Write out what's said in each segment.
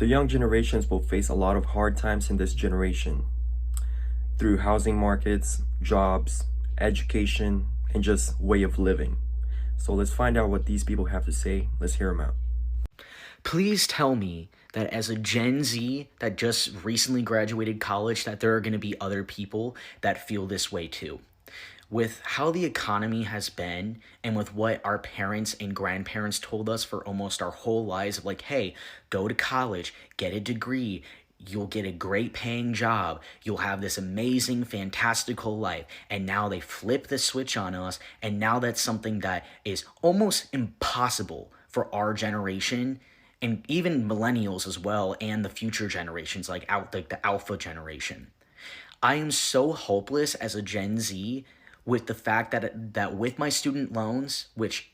The young generations will face a lot of hard times in this generation through housing markets, jobs, education, and just way of living. So let's find out what these people have to say. Let's hear them out. Please tell me that as a Gen Z that just recently graduated college, that there are going to be other people that feel this way too. With how the economy has been and with what our parents and grandparents told us for almost our whole lives of like, hey, go to college, get a degree, you'll get a great paying job, you'll have this amazing, fantastical life. And now they flip the switch on us, and now that's something that is almost impossible for our generation and even millennials as well, and the future generations like the alpha generation. I am so hopeless as a Gen Z with the fact that with my student loans, which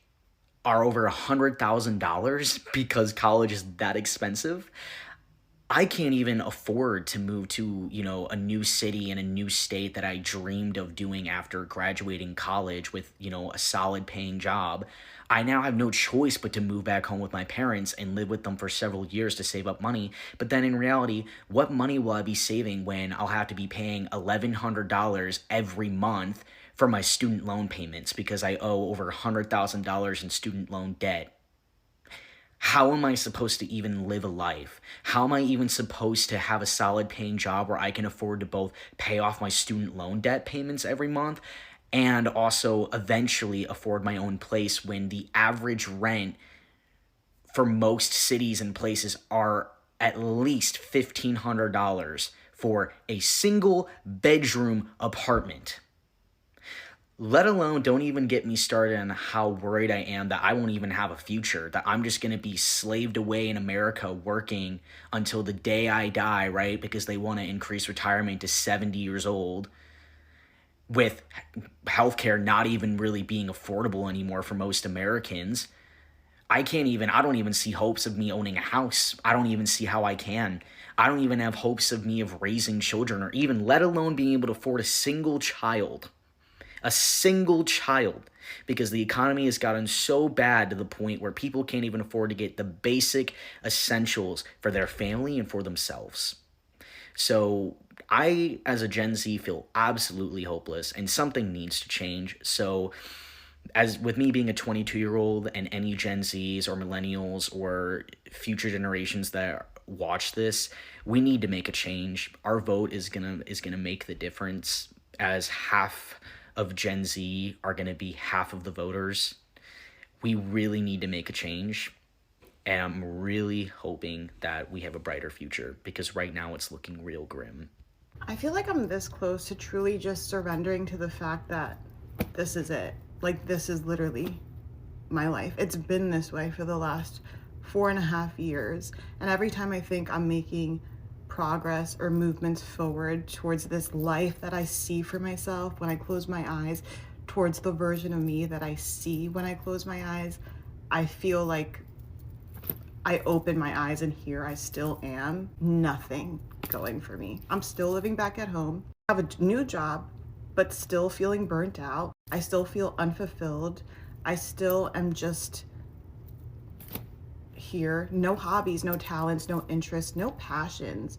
are over $100,000 because college is that expensive, I can't even afford to move to, a new city and a new state that I dreamed of doing after graduating college with, a solid paying job. I now have no choice but to move back home with my parents and live with them for several years to save up money. But then in reality, what money will I be saving when I'll have to be paying $1,100 every month for my student loan payments because I owe over $100,000 in student loan debt? How am I supposed to even live a life? How am I even supposed to have a solid paying job where I can afford to both pay off my student loan debt payments every month and also eventually afford my own place when the average rent for most cities and places are at least $1,500 for a single bedroom apartment? Let alone, don't even get me started on how worried I am that I won't even have a future, that I'm just going to be slaved away in America working until the day I die, right? Because they want to increase retirement to 70 years old, with healthcare not even really being affordable anymore for most Americans. I don't even see hopes of me owning a house. I don't even see how I can. I don't even have hopes of me of raising children, or even let alone being able to afford a single child, because the economy has gotten so bad to the point where people can't even afford to get the basic essentials for their family and for themselves. So I, as a Gen Z, feel absolutely hopeless, and something needs to change. So as with me being a 22-year-old and any Gen Zs or millennials or future generations that watch this, we need to make a change. Our vote is gonna make the difference, as half of Gen Z are going to be half of the voters. We really need to make a change. And I'm really hoping that we have a brighter future, because right now it's looking real grim. I feel like I'm this close to truly just surrendering to the fact that this is it. Like, this is literally my life. It's been this way for the last 4.5 years. And every time I think I'm making progress or movements forward towards this life that I see for myself when I close my eyes, towards the version of me that I see when I close my eyes, I feel like I open my eyes and here I still am, nothing going for me. I'm still living back at home. I have a new job, but still feeling burnt out. I still feel unfulfilled. I still am just here, no hobbies, no talents, no interests, no passions.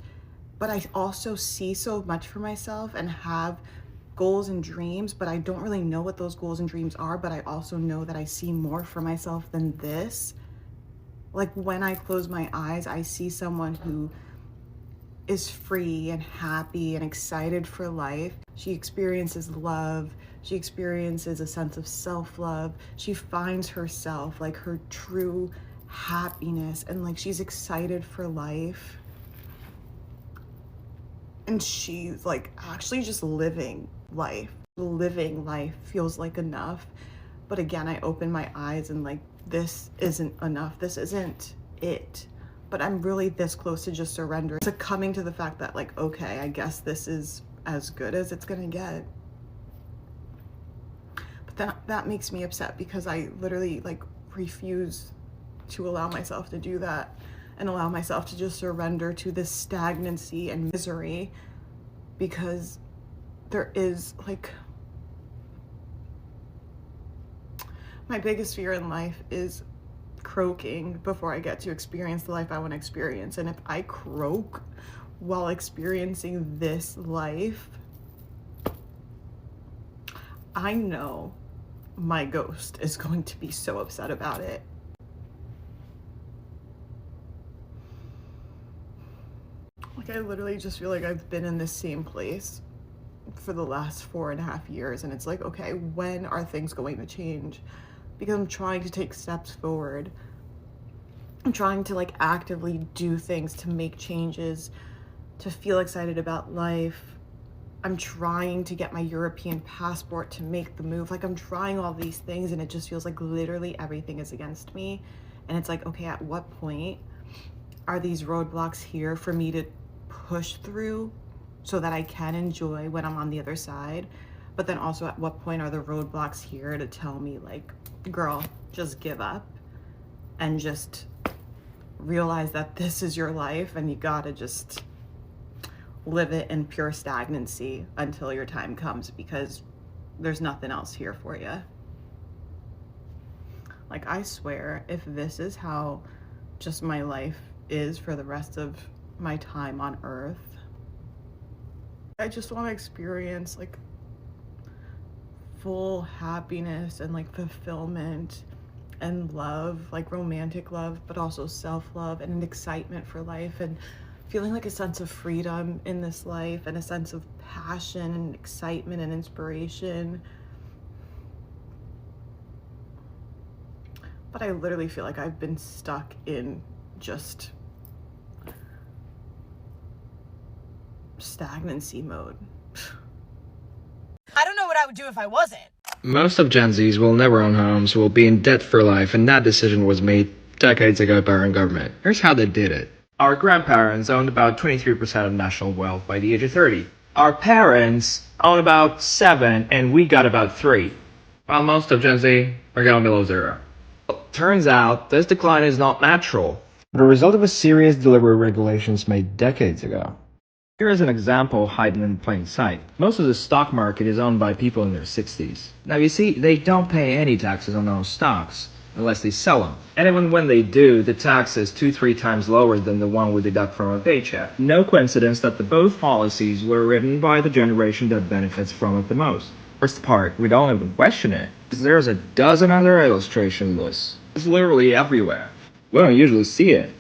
But I also see so much for myself and have goals and dreams, but I don't really know what those goals and dreams are. But I also know that I see more for myself than this. Like, when I close my eyes, I see someone who is free and happy and excited for life. She experiences love. She experiences a sense of self-love. She finds herself, like her true happiness, and like she's excited for life. And she's like actually just living life. Living life feels like enough. But again, I open my eyes and like, this isn't enough. This isn't it. But I'm really this close to just surrendering, to coming to the fact that like, okay, I guess this is as good as it's gonna get. But that makes me upset, because I literally like refuse to allow myself to do that and allow myself to just surrender to this stagnancy and misery, because there is like, my biggest fear in life is croaking before I get to experience the life I want to experience. And if I croak while experiencing this life, I know my ghost is going to be so upset about it. Like, I literally just feel like I've been in the same place for the last 4.5 years, and it's like, okay, when are things going to change? Because I'm trying to take steps forward. I'm trying to like actively do things to make changes, to feel excited about life. I'm trying to get my European passport to make the move. Like, I'm trying all these things, and it just feels like literally everything is against me. And it's like, okay, at what point are these roadblocks here for me to push through so that I can enjoy when I'm on the other side? But then also, at what point are the roadblocks here to tell me, like, girl, just give up and just realize that this is your life and you gotta just live it in pure stagnancy until your time comes, because there's nothing else here for you. Like, I swear, if this is how just my life is for the rest of my time on Earth, I just want to experience like full happiness and like fulfillment and love, like romantic love, but also self-love and an excitement for life, and feeling like a sense of freedom in this life and a sense of passion and excitement and inspiration. But I literally feel like I've been stuck in just stagnancy mode. I don't know what I would do if I wasn't. Most of Gen Zs will never own homes, will be in debt for life, and that decision was made decades ago by our government. Here's how they did it. Our grandparents owned about 23% of national wealth by the age of 30. Our parents owned about 7, and we got about 3. While most of Gen Z are getting below 0. Turns out, this decline is not natural, but a result of a series delivery regulations made decades ago. Here is an example hidden in plain sight. Most of the stock market is owned by people in their 60s. Now you see, they don't pay any taxes on those stocks, unless they sell them. And even when they do, the tax is 2-3 times lower than the one we deduct from a paycheck. No coincidence that both policies were written by the generation that benefits from it the most. First part, we don't even question it, because there's a dozen other illustration lists. It's literally everywhere. We don't usually see it.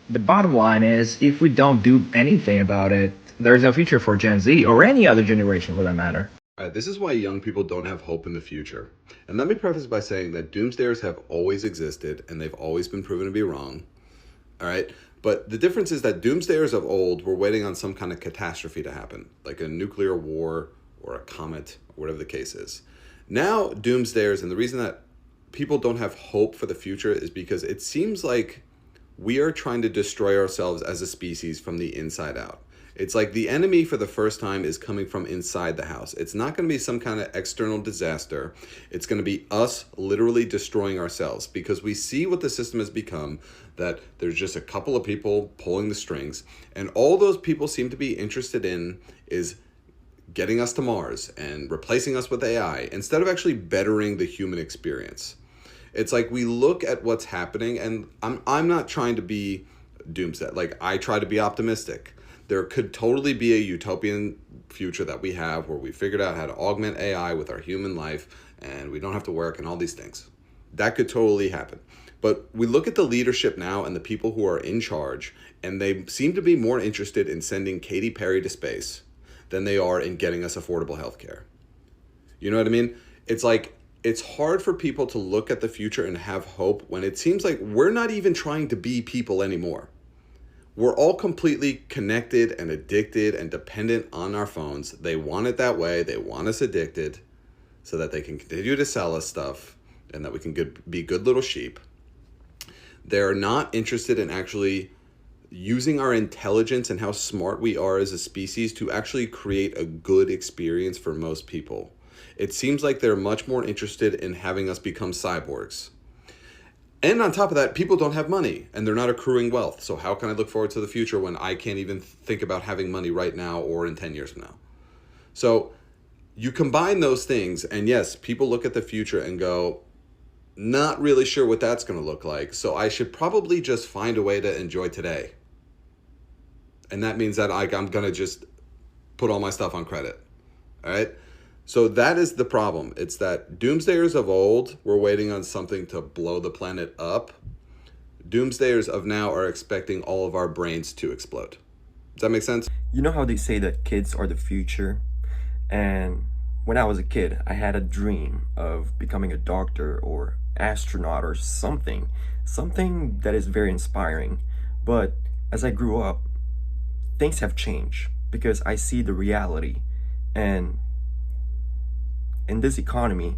The bottom line is, if we don't do anything about it, there's no future for Gen Z, or any other generation for that matter. This is why young people don't have hope in the future. And let me preface by saying that doomsdayers have always existed, and they've always been proven to be wrong. All right? But the difference is that doomsdayers of old were waiting on some kind of catastrophe to happen, like a nuclear war or a comet, or whatever the case is. Now, doomsdayers, and the reason that people don't have hope for the future is because it seems like we are trying to destroy ourselves as a species from the inside out. It's like the enemy for the first time is coming from inside the house. It's not going to be some kind of external disaster. It's going to be us literally destroying ourselves, because we see what the system has become, that there's just a couple of people pulling the strings, and all those people seem to be interested in is getting us to Mars and replacing us with AI instead of actually bettering the human experience. It's like we look at what's happening, and I'm not trying to be doomsday. Like, I try to be optimistic. There could totally be a utopian future that we have where we figured out how to augment AI with our human life and we don't have to work and all these things. That could totally happen. But we look at the leadership now and the people who are in charge, and they seem to be more interested in sending Katy Perry to space than they are in getting us affordable healthcare. You know what I mean? It's like, it's hard for people to look at the future and have hope when it seems like we're not even trying to be people anymore. We're all completely connected and addicted and dependent on our phones. They want it that way. They want us addicted so that they can continue to sell us stuff and that we can be good little sheep. They're not interested in actually using our intelligence and how smart we are as a species to actually create a good experience for most people. It seems like they're much more interested in having us become cyborgs. And on top of that, people don't have money and they're not accruing wealth. So how can I look forward to the future when I can't even think about having money right now or in 10 years from now? So you combine those things, and yes, people look at the future and go, Not really sure what that's going to look like. So I should probably just find a way to enjoy today. And that means that I'm going to just put all my stuff on credit. All right? So that is the problem. It's that doomsdayers of old were waiting on something to blow the planet up. Doomsdayers of now are expecting all of our brains to explode. Does that make sense? You know how they say that kids are the future? And when I was a kid, I had a dream of becoming a doctor or astronaut or something that is very inspiring. But as I grew up, things have changed because I see the reality. And in this economy,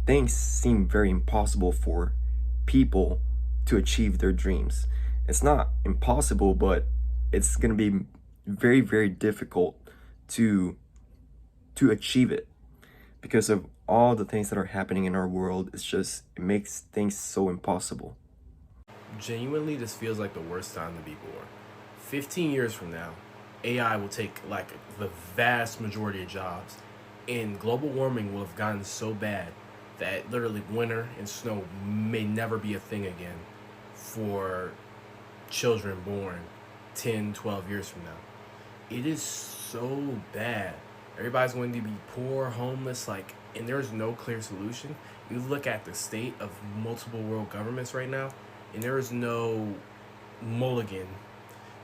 things seem very impossible for people to achieve their dreams. It's not impossible, but it's going to be very, very difficult to achieve it because of all the things that are happening in our world. It makes things so impossible. Genuinely, this feels like the worst time to be born. 15 years from now, AI will take like the vast majority of jobs, and global warming will have gotten so bad that literally winter and snow may never be a thing again for children born 10, 12 years from now. It is so bad. Everybody's going to be poor, homeless, and there's no clear solution. You look at the state of multiple world governments right now, and there is no mulligan.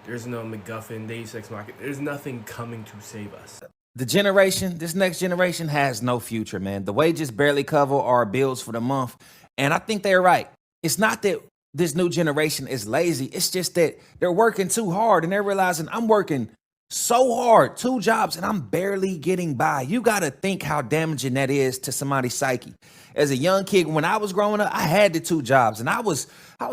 There's no MacGuffin, Deus Ex Machina. There's nothing coming to save us. This next generation has no future, man. The wages barely cover our bills for the month. And I think they're right. It's not that this new generation is lazy. It's just that they're working too hard and they're realizing I'm working so hard, 2 jobs, and I'm barely getting by. You got to think how damaging that is to somebody's psyche. As a young kid, when I was growing up, I had the 2 jobs, and I was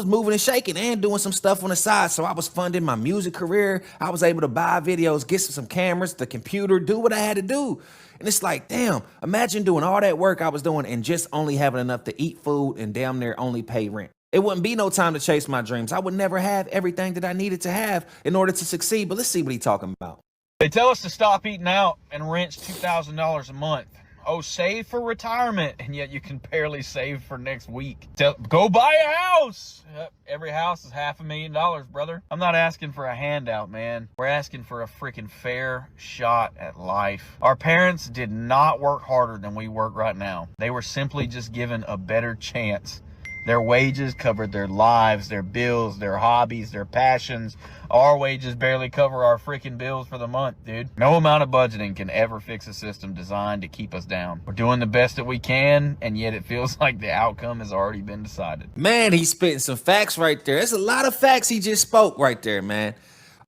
moving and shaking and doing some stuff on the side. So I was funding my music career. I was able to buy videos, get some cameras, the computer, do what I had to do. And it's like, damn, imagine doing all that work I was doing and just only having enough to eat food and damn near only pay rent. It wouldn't be no time to chase my dreams. I would never have everything that I needed to have in order to succeed. But let's see what he's talking about. They tell us to stop eating out and rent's $2,000 a month. Oh, save for retirement, and yet you can barely save for next week. Go buy a house. Yep, every house is $500,000, brother. I'm not asking for a handout, man. We're asking for a freaking fair shot at life. Our parents did not work harder than we work right now. They were simply just given a better chance. Their wages covered their lives, their bills, their hobbies, their passions. Our wages barely cover our freaking bills for the month, dude. No amount of budgeting can ever fix a system designed to keep us down. We're doing the best that we can, and yet it feels like the outcome has already been decided. Man, he's spitting some facts right there. There's a lot of facts he just spoke right there, man.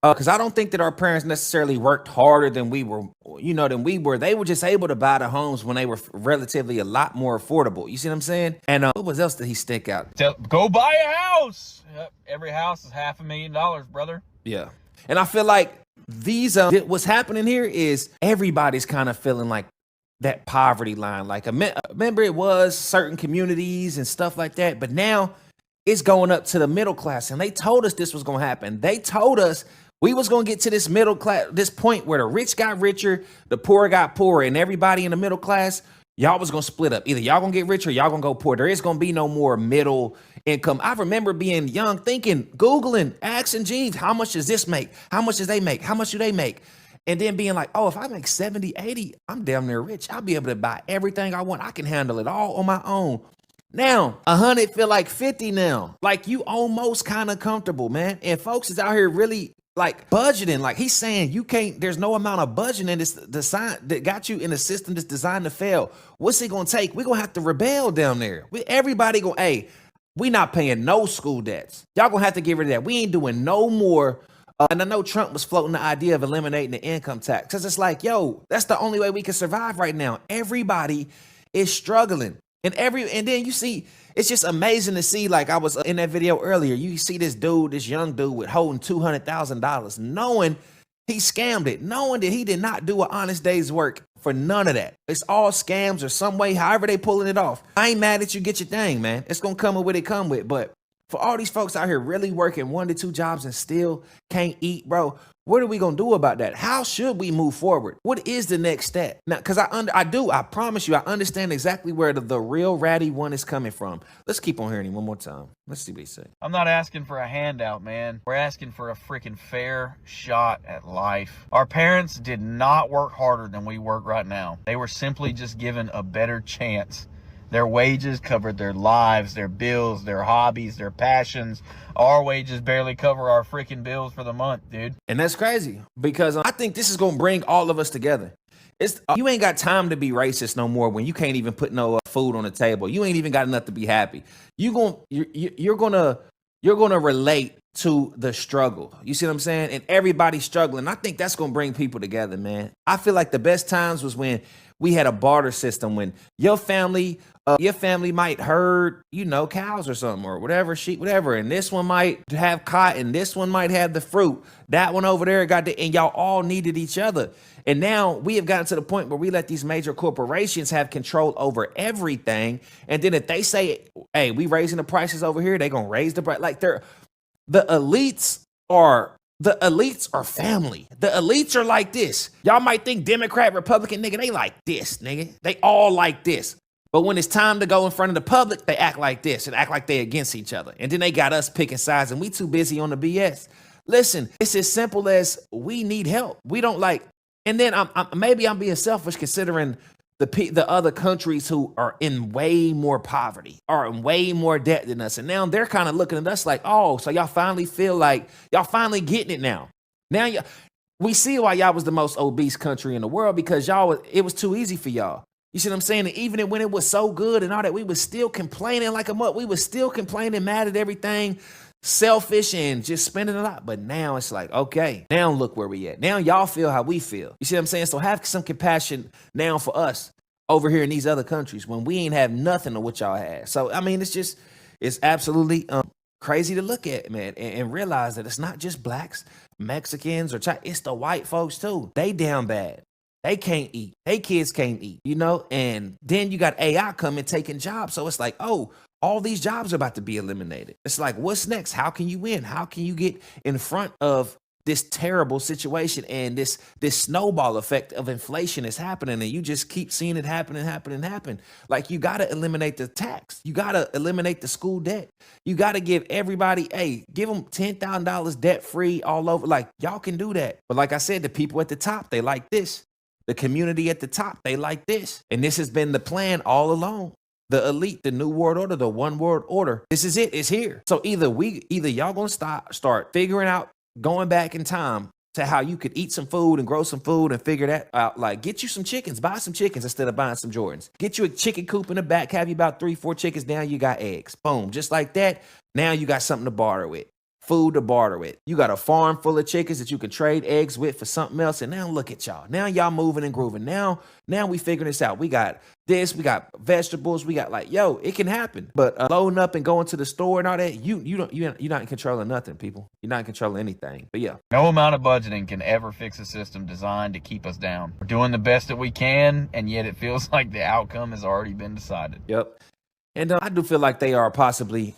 Because I don't think that our parents necessarily worked harder than we were, They were just able to buy the homes when they were relatively a lot more affordable. You see what I'm saying? And what else did he stick out? Go buy a house. Yep, every house is $500,000, brother. Yeah. And I feel like what's happening here is everybody's kind of feeling like that poverty line. Like, remember it was certain communities and stuff like that, but now it's going up to the middle class. And they told us this was going to happen. They told us we was going to get to this middle class, this point where the rich got richer, the poor got poorer, and everybody in the middle class, y'all was going to split up. Either y'all going to get richer or y'all going to go poor. There is going to be no more middle income. I remember being young, thinking, Googling, asking Jeeves, how much does this make? How much does they make? How much do they make? And then being like, oh, if I make 70, 80, I'm damn near rich. I'll be able to buy everything I want. I can handle it all on my own. Now, 100 feel like 50 now. Like you almost kind of comfortable, man. And folks is out here really like budgeting. Like he's saying there's no amount of budgeting in this design that got you in a system that's designed to fail. What's it going to take? We're going to have to rebel down there. Everybody we not paying no school debts. Y'all going to have to get rid of that. We ain't doing no more. And I know Trump was floating the idea of eliminating the income tax because it's like, yo, that's the only way we can survive right now. Everybody is struggling. And then you see, it's just amazing to see, like I was in that video earlier, you see this young dude with holding $200,000, knowing he scammed it, knowing that he did not do an honest day's work for none of that. It's all scams or some way, however they pulling it off. I ain't mad at you, get your thing, man. It's going to come with what it come with. But For all these folks out here really working 1 to 2 jobs and still can't eat, bro, what are we gonna do about that? How should we move forward? What is the next step? Now, because I promise you, I understand exactly where the real ratty one is coming from. Let's keep on hearing him one more time. Let's see what he said. I'm not asking for a handout, man. We're asking for a freaking fair shot at life. Our parents did not work harder than we work right now. They were simply just given a better chance. Their wages covered their lives, their bills, their hobbies, their passions. Our wages barely cover our freaking bills for the month, dude. And that's crazy because I think this is going to bring all of us together. You ain't got time to be racist no more when you can't even put no food on the table. You ain't even got enough to be happy. You're gonna relate to the struggle. You see what I'm saying? And everybody's struggling. I think that's going to bring people together, man. I feel like the best times was when we had a barter system, when your family might herd, cows or something or whatever, sheep, whatever. And this one might have cotton. This one might have the fruit. That one over there and y'all all needed each other. And now we have gotten to the point where we let these major corporations have control over everything. And then if they say, hey, we raising the prices over here, they going to raise the price. Like the elites are family. The elites are like this. Y'all might think Democrat, Republican, nigga, they like this, nigga. They all like this. But when it's time to go in front of the public, they act like this and act like they against each other. And then they got us picking sides and we too busy on the BS. Listen, it's as simple as we need help. We don't like, and then maybe I'm being selfish considering the other countries who are in way more poverty, are in way more debt than us. And now they're kind of looking at us like, oh, so y'all finally feel like y'all finally getting it now. Now we see why y'all was the most obese country in the world, because it was too easy for y'all. You see what I'm saying? And even when it was so good and all that, we was still complaining like a mutt. We was still complaining, mad at everything, selfish and just spending a lot. But now it's like, okay, now look where we at. Now y'all feel how we feel. You see what I'm saying? So have some compassion now for us over here in these other countries when we ain't have nothing of what y'all have. So, I mean, it's absolutely crazy to look at, man, and realize that it's not just blacks, Mexicans, or Chinese. It's the white folks too. They down bad. They can't eat. They kids can't eat, and then you got AI coming, taking jobs. So it's like, oh, all these jobs are about to be eliminated. It's like, what's next? How can you win? How can you get in front of this terrible situation and this snowball effect of inflation is happening, and you just keep seeing it happen. Like, you got to eliminate the tax. You got to eliminate the school debt. You got to give everybody, give them $10,000 debt free all over. Like, y'all can do that. But like I said, the people at the top, they like this. The community at the top, they like this. And this has been the plan all along. The elite, the new world order, the one world order. This is it. It's here. So either y'all gonna start figuring out, going back in time to how you could eat some food and grow some food and figure that out. Like, get you some chickens, buy some chickens instead of buying some Jordans. Get you a chicken coop in the back, have you about 3-4 chickens. Now you got eggs. Boom. Just like that. Now you got something to barter with. Food to barter with. You got a farm full of chickens that you can trade eggs with for something else. And now look at y'all. Now y'all moving and grooving. Now we figuring this out. We got this. We got vegetables. We got it can happen. But loading up and going to the store and all that, you're not controlling nothing, people. You're not controlling anything. But yeah. No amount of budgeting can ever fix a system designed to keep us down. We're doing the best that we can, and yet it feels like the outcome has already been decided. Yep. And I do feel like they are possibly,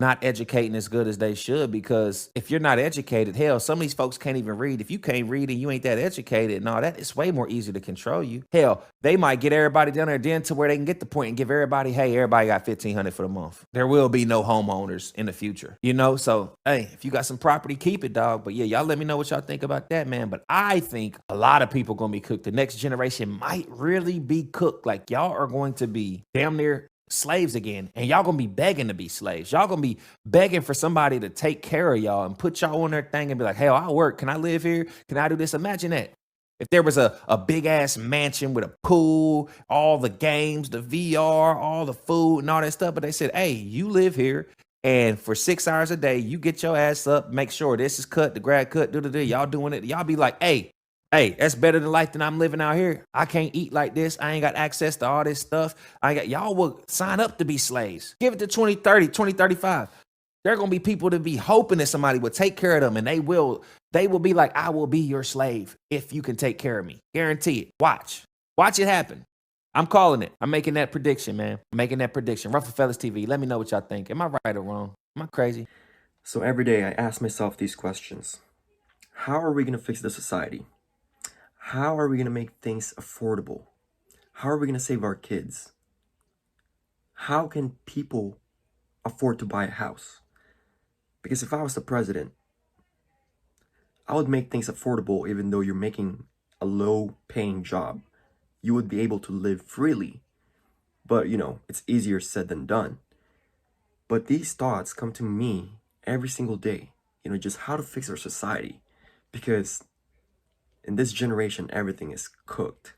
not educating as good as they should, because if you're not educated, hell, some of these folks can't even read. If you can't read and you ain't that educated and all that, it's way more easy to control you. Hell, they might get everybody down there then to where they can get the point and give everybody, hey, everybody got $1,500 for the month. There will be no homeowners in the future, So, hey, if you got some property, keep it, dog. But yeah, y'all let me know what y'all think about that, man. But I think a lot of people gonna be cooked. The next generation might really be cooked. Like, y'all are going to be damn near slaves again, and y'all gonna be begging to be slaves. Y'all gonna be begging for somebody to take care of y'all and put y'all on their thing and be like, hey, I'll work. Can I live here? Can I do this? Imagine that. If there was a big ass mansion with a pool, all the games, the VR, all the food and all that stuff, but they said, hey, you live here, and for 6 hours a day, you get your ass up, make sure this is cut, the grad cut, y'all doing it. Y'all be like, hey, that's better than life than I'm living out here. I can't eat like this. I ain't got access to all this stuff. Y'all will sign up to be slaves. Give it to 2030, 2035. There are going to be people to be hoping that somebody will take care of them, and they will be like, I will be your slave if you can take care of me. Guarantee it. Watch it happen. I'm calling it. I'm making that prediction, man. I'm making that prediction. Ruffle Fellas TV, let me know what y'all think. Am I right or wrong? Am I crazy? So every day I ask myself these questions. How are we going to fix the society? How are we going to make things affordable? How are we going to save our kids? How can people afford to buy a house? Because if I was the president, I would make things affordable even though you're making a low-paying job. You would be able to live freely. But, it's easier said than done. But these thoughts come to me every single day, just how to fix our society. Because in this generation, everything is cooked.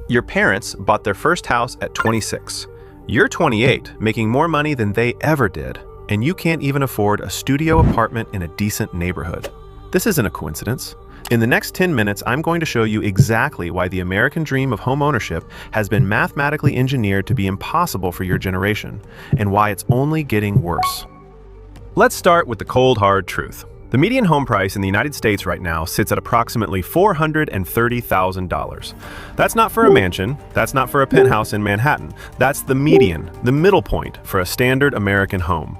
Your parents bought their first house at 26. You're 28, making more money than they ever did, and you can't even afford a studio apartment in a decent neighborhood. This isn't a coincidence. In the next 10 minutes, I'm going to show you exactly why the American dream of homeownership has been mathematically engineered to be impossible for your generation, and why it's only getting worse. Let's start with the cold, hard truth. The median home price in the United States right now sits at approximately $430,000. That's not for a mansion, that's not for a penthouse in Manhattan. That's the median, the middle point for a standard American home.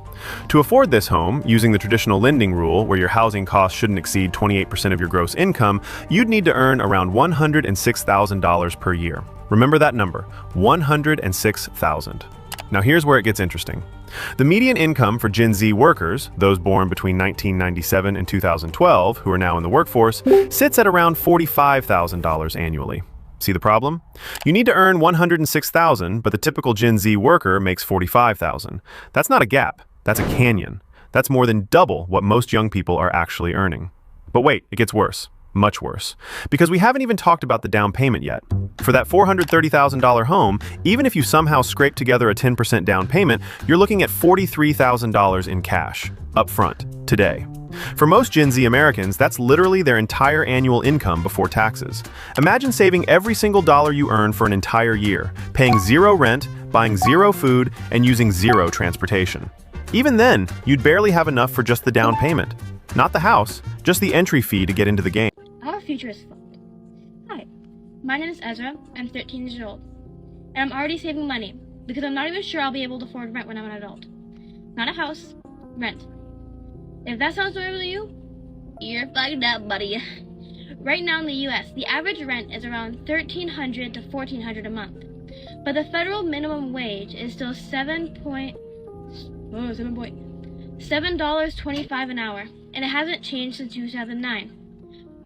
To afford this home, using the traditional lending rule, where your housing costs shouldn't exceed 28% of your gross income, you'd need to earn around $106,000 per year. Remember that number, $106,000. Now here's where it gets interesting. The median income for Gen Z workers, those born between 1997 and 2012, who are now in the workforce, sits at around $45,000 annually. See the problem? You need to earn $106,000, but the typical Gen Z worker makes $45,000. That's not a gap, that's a canyon. That's more than double what most young people are actually earning. But wait, it gets worse. Much worse. Because we haven't even talked about the down payment yet. For that $430,000 home, even if you somehow scrape together a 10% down payment, you're looking at $43,000 in cash, up front, today. For most Gen Z Americans, that's literally their entire annual income before taxes. Imagine saving every single dollar you earn for an entire year, paying zero rent, buying zero food, and using zero transportation. Even then, you'd barely have enough for just the down payment. Not the house, just the entry fee to get into the game. Our future is fucked. Hi, my name is Ezra. I'm 13 years old. And I'm already saving money because I'm not even sure I'll be able to afford rent when I'm an adult. Not a house, rent. If that sounds familiar to you, you're fucked up, buddy. Right now in the US, the average rent is around $1,300 to $1,400 a month. But the federal minimum wage is still $7.25 an hour, and it hasn't changed since 2009.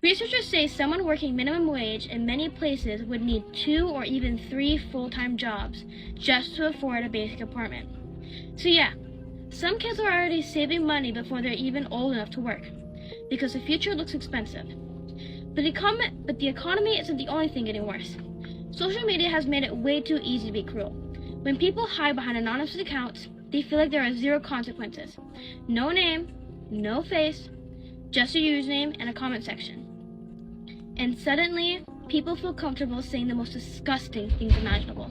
Researchers say someone working minimum wage in many places would need 2 or even 3 full-time jobs just to afford a basic apartment. So yeah, some kids are already saving money before they're even old enough to work, because the future looks expensive. But the economy isn't the only thing getting worse. Social media has made it way too easy to be cruel. When people hide behind anonymous accounts, they feel like there are zero consequences. No name, no face, just a username and a comment section. And suddenly, people feel comfortable saying the most disgusting things imaginable.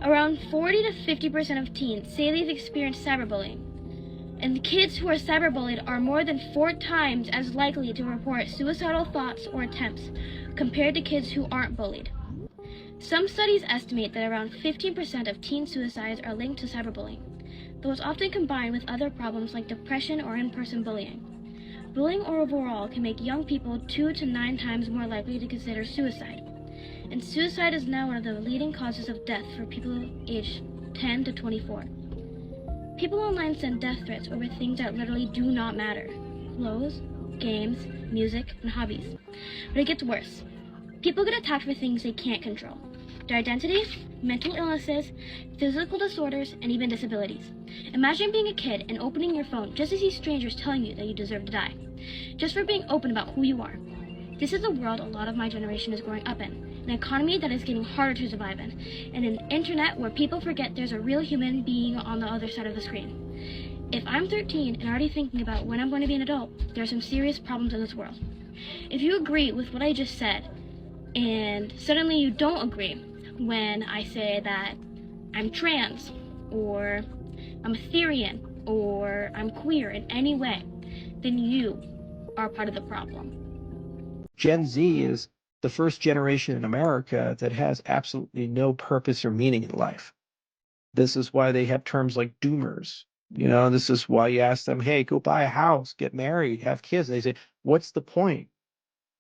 Around 40 to 50% of teens say they've experienced cyberbullying. And the kids who are cyberbullied are more than 4 times as likely to report suicidal thoughts or attempts compared to kids who aren't bullied. Some studies estimate that around 15% of teen suicides are linked to cyberbullying, though it's often combined with other problems like depression or in-person bullying. Bullying overall can make young people 2 to 9 times more likely to consider suicide. And suicide is now one of the leading causes of death for people aged 10 to 24. People online send death threats over things that literally do not matter. Clothes, games, music, and hobbies. But it gets worse. People get attacked for things they can't control. Their identities, mental illnesses, physical disorders, and even disabilities. Imagine being a kid and opening your phone just to see strangers telling you that you deserve to die, just for being open about who you are. This is the world a lot of my generation is growing up in, an economy that is getting harder to survive in, and an internet where people forget there's a real human being on the other side of the screen. If I'm 13 and already thinking about when I'm going to be an adult, there are some serious problems in this world. If you agree with what I just said, and suddenly you don't agree when I say that I'm trans, or I'm Etherean, or I'm queer in any way, then you are part of the problem. Gen Z is the first generation in America that has absolutely no purpose or meaning in life. This is why they have terms like doomers. This is why you ask them, hey, go buy a house, get married, have kids. They say, what's the point?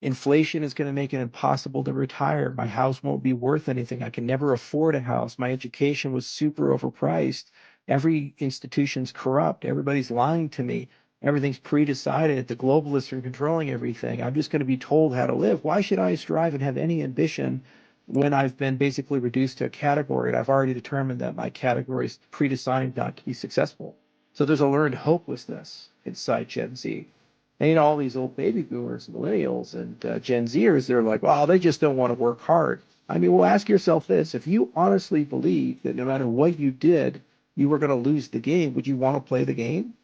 Inflation is going to make it impossible to retire. My house won't be worth anything. I can never afford a house. My education was super overpriced. Every institution's corrupt. Everybody's lying to me. Everything's pre-decided. The globalists are controlling everything. I'm just going to be told how to live. Why should I strive and have any ambition when I've been basically reduced to a category and I've already determined that my category is pre-designed not to be successful? So there's a learned hopelessness inside Gen Z. And all these old baby boomers, millennials, and Gen Zers, they're like, well, they just don't want to work hard. I mean, well, ask yourself this. If you honestly believe that no matter what you did, you were going to lose the game, would you want to play the game?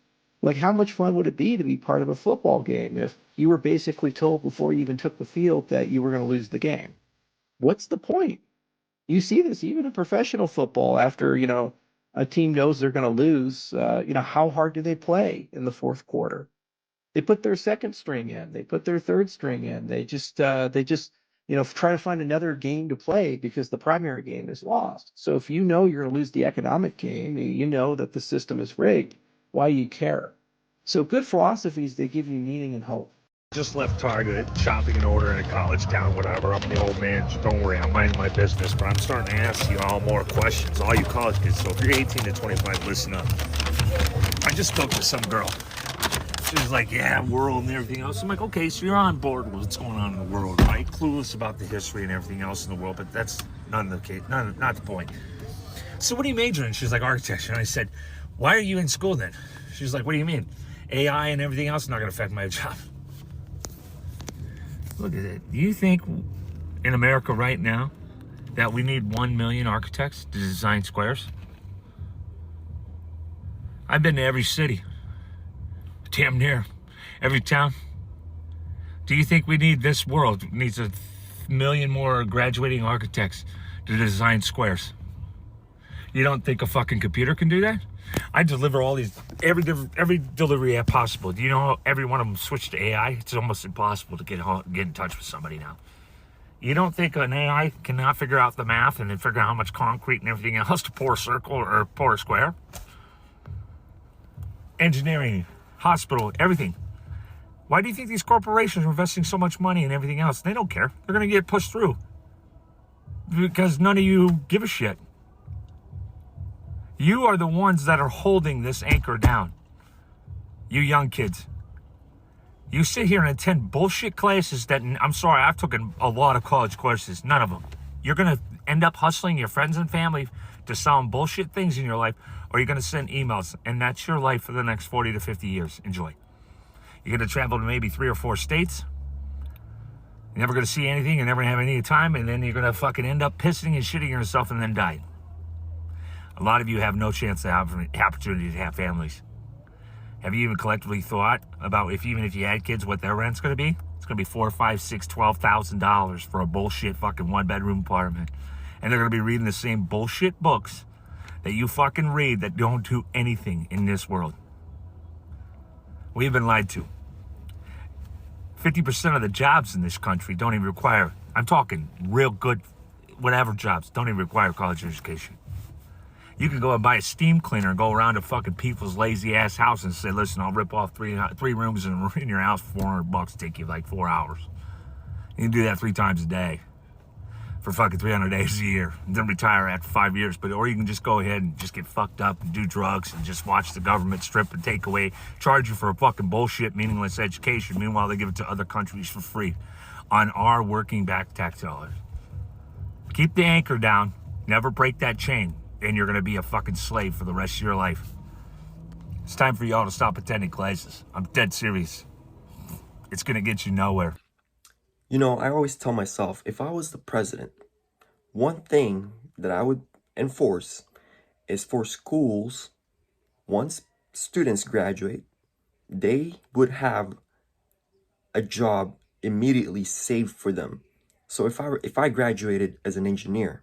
Like, how much fun would it be to be part of a football game if you were basically told before you even took the field that you were going to lose the game? What's the point? You see this even in professional football after, a team knows they're going to lose. How hard do they play in the fourth quarter? They put their second string in. They put their third string in. They just try to find another game to play because the primary game is lost. So if you know you're going to lose the economic game, you know that the system is rigged. Why you care? So good philosophies, they give you meaning and hope. Just left Target, shopping in order in a college town, whatever. I'm the old man, so don't worry, I'm minding my business. But I'm starting to ask you all more questions, all you college kids. So if you're 18 to 25, listen up. I just spoke to some girl. She was like, yeah, world and everything else. I'm like, okay, so you're on board with what's going on in the world, right? Clueless about the history and everything else in the world, but that's not the case, not the point. So what do you major in? She's like, architecture. And I said, why are you in school then? She's like, what do you mean? AI and everything else is not going to affect my job. Look at it. Do you think in America right now that we need 1 million architects to design squares? I've been to every city. Damn near every town. Do you think we need this world needs 1 million more graduating architects to design squares? You don't think a fucking computer can do that? I deliver all these, every delivery app possible. Do you know how every one of them switched to AI? It's almost impossible to get in touch with somebody now. You don't think an AI cannot figure out the math and then figure out how much concrete and everything else to pour a circle or pour a square? Engineering, hospital, everything. Why do you think these corporations are investing so much money in everything else? They don't care. They're going to get pushed through because none of you give a shit. You are the ones that are holding this anchor down. You young kids. You sit here and attend bullshit classes that, I'm sorry, I've taken a lot of college courses. None of them. You're going to end up hustling your friends and family to sound bullshit things in your life, or you're going to send emails, and that's your life for the next 40 to 50 years. Enjoy. You're going to travel to maybe 3 or 4 states. You're never going to see anything. You're never going to have any time, and then you're going to fucking end up pissing and shitting yourself and then die. A lot of you have no chance to have an opportunity to have families. Have you even collectively thought about even if you had kids, what their rent's going to be? It's going to be $4, $5, $6, $12,000 for a bullshit fucking 1-bedroom apartment, and they're going to be reading the same bullshit books that you fucking read that don't do anything in this world. We've been lied to. 50% of the jobs in this country don't even require, I'm talking real good, whatever jobs, don't even require college education. You can go and buy a steam cleaner and go around to fucking people's lazy ass house and say, listen, I'll rip off three rooms in your house for $400, take you like 4 hours. You can do that 3 times a day for fucking 300 days a year and then retire after 5 years. Or you can just go ahead and just get fucked up and do drugs and just watch the government strip and take away, charge you for a fucking bullshit, meaningless education. Meanwhile, they give it to other countries for free on our working back tax dollars. Keep the anchor down. Never break that chain. And you're going to be a fucking slave for the rest of your life. It's time for y'all to stop attending classes. I'm dead serious. It's going to get you nowhere. You know, I always tell myself, if I was the president, one thing that I would enforce is for schools, once students graduate, they would have a job immediately saved for them. So if I graduated as an engineer,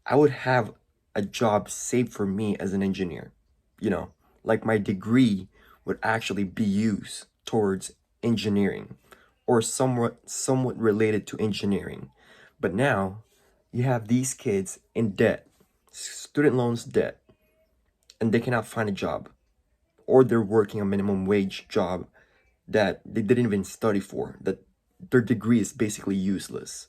I would have a job saved for me as an engineer. You know, like my degree would actually be used towards engineering or somewhat related to engineering. But now you have these kids in debt, student loans debt, and they cannot find a job, or they're working a minimum wage job that they didn't even study for, that their degree is basically useless.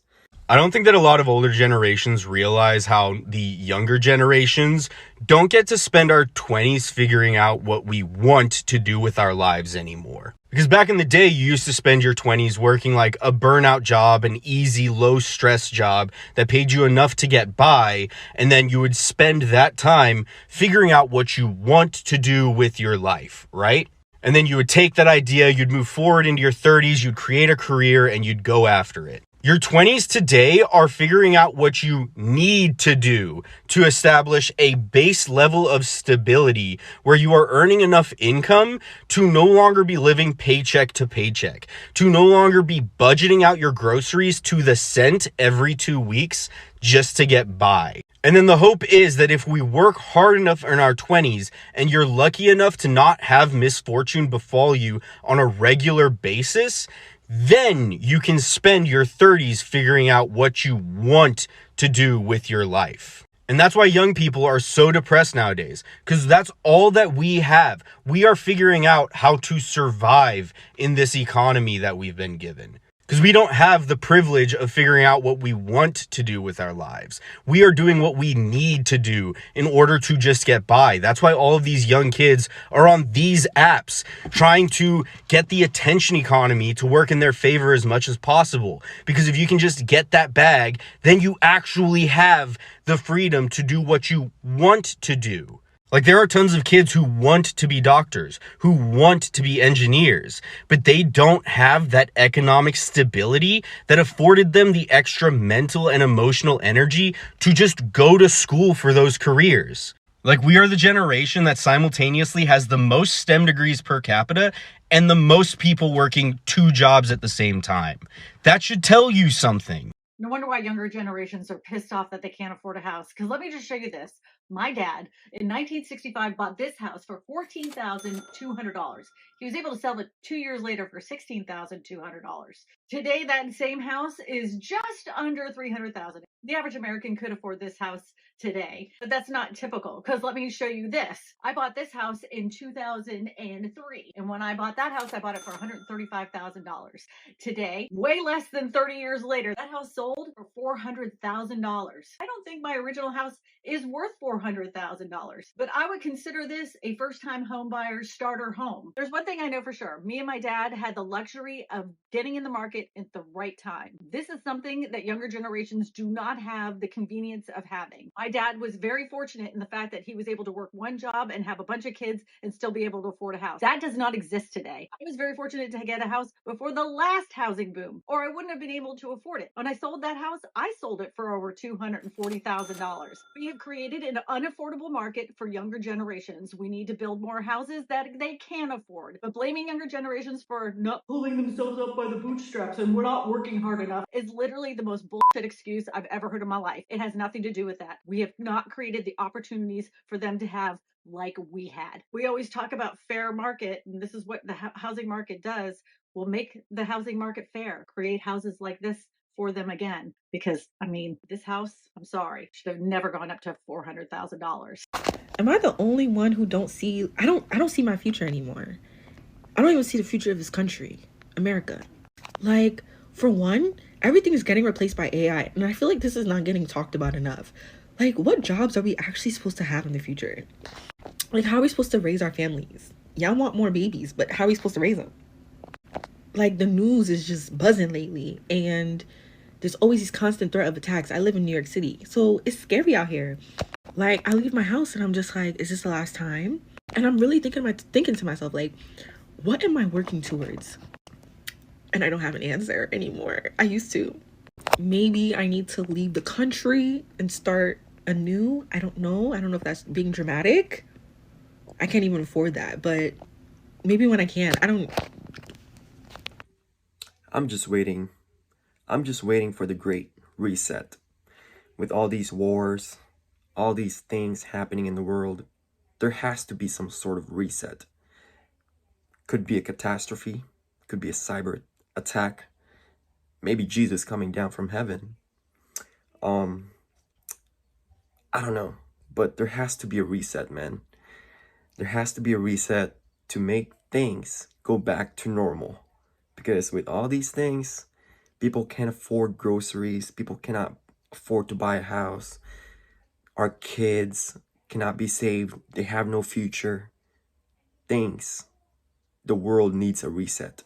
I don't think that a lot of older generations realize how the younger generations don't get to spend our 20s figuring out what we want to do with our lives anymore. Because back in the day, you used to spend your 20s working like a burnout job, an easy, low stress job that paid you enough to get by. And then you would spend that time figuring out what you want to do with your life, right? And then you would take that idea, you'd move forward into your 30s, you'd create a career, and you'd go after it. Your 20s today are figuring out what you need to do to establish a base level of stability where you are earning enough income to no longer be living paycheck to paycheck, to no longer be budgeting out your groceries to the cent every 2 weeks just to get by. And then the hope is that if we work hard enough in our 20s and you're lucky enough to not have misfortune befall you on a regular basis, then you can spend your 30s figuring out what you want to do with your life. And that's why young people are so depressed nowadays, because that's all that we have. We are figuring out how to survive in this economy that we've been given. Because we don't have the privilege of figuring out what we want to do with our lives. We are doing what we need to do in order to just get by. That's why all of these young kids are on these apps trying to get the attention economy to work in their favor as much as possible. Because if you can just get that bag, then you actually have the freedom to do what you want to do. Like, there are tons of kids who want to be doctors, who want to be engineers, but they don't have that economic stability that afforded them the extra mental and emotional energy to just go to school for those careers. Like, we are the generation that simultaneously has the most STEM degrees per capita and the most people working 2 jobs at the same time. That should tell you something. No wonder why younger generations are pissed off that they can't afford a house. Because let me just show you this. My dad, in 1965, bought this house for $14,200. He was able to sell it 2 years later for $16,200. Today, that same house is just under $300,000. The average American could afford this house today, but that's not typical, because let me show you this. I bought this house in 2003, and when I bought that house, I bought it for $135,000. Today, way less than 30 years later, that house sold for $400,000. I don't think my original house is worth $400,000, but I would consider this a first-time home buyer's starter home. There's one thing I know for sure. Me and my dad had the luxury of getting in the market at the right time. This is something that younger generations do not have the convenience of having. My dad was very fortunate in the fact that he was able to work one job and have a bunch of kids and still be able to afford a house. That does not exist today. I was very fortunate to get a house before the last housing boom, or I wouldn't have been able to afford it. When I sold that house, I sold it for over $240,000. We have created an unaffordable market for younger generations. We need to build more houses that they can afford. But blaming younger generations for not pulling themselves up by the bootstraps and we're not working hard enough is literally the most bullshit excuse I've ever heard in my life. It has nothing to do with that. We have not created the opportunities for them to have like we had. We always talk about fair market, and this is what the housing market does. We'll make the housing market fair, create houses like this for them again. Because, I mean, this house, I'm sorry, should have never gone up to $400,000. Am I the only one who don't see, I don't see my future anymore. I don't even see the future of this country, America. Like, for one, everything is getting replaced by AI, and I feel like this is not getting talked about enough. Like, what jobs are we actually supposed to have in the future? Like, how are we supposed to raise our families? Y'all want more babies, but how are we supposed to raise them? Like, the news is just buzzing lately, and there's always this constant threat of attacks. I live in New York City, so it's scary out here. Like, I leave my house and I'm just like, is this the last time? And I'm really thinking to myself, like, what am I working towards? And I don't have an answer anymore. I used to. Maybe I need to leave the country and start anew. I don't know. I don't know if that's being dramatic. I can't even afford that, but maybe when I can. I'm just waiting. I'm just waiting for the great reset. With all these wars, all these things happening in the world, there has to be some sort of reset. Could be a catastrophe, could be a cyber attack, maybe Jesus coming down from heaven. I don't know, but there has to be a reset, man. There has to be a reset to make things go back to normal. Because with all these things, people can't afford groceries, people cannot afford to buy a house, our kids cannot be saved, they have no future. The world needs a reset.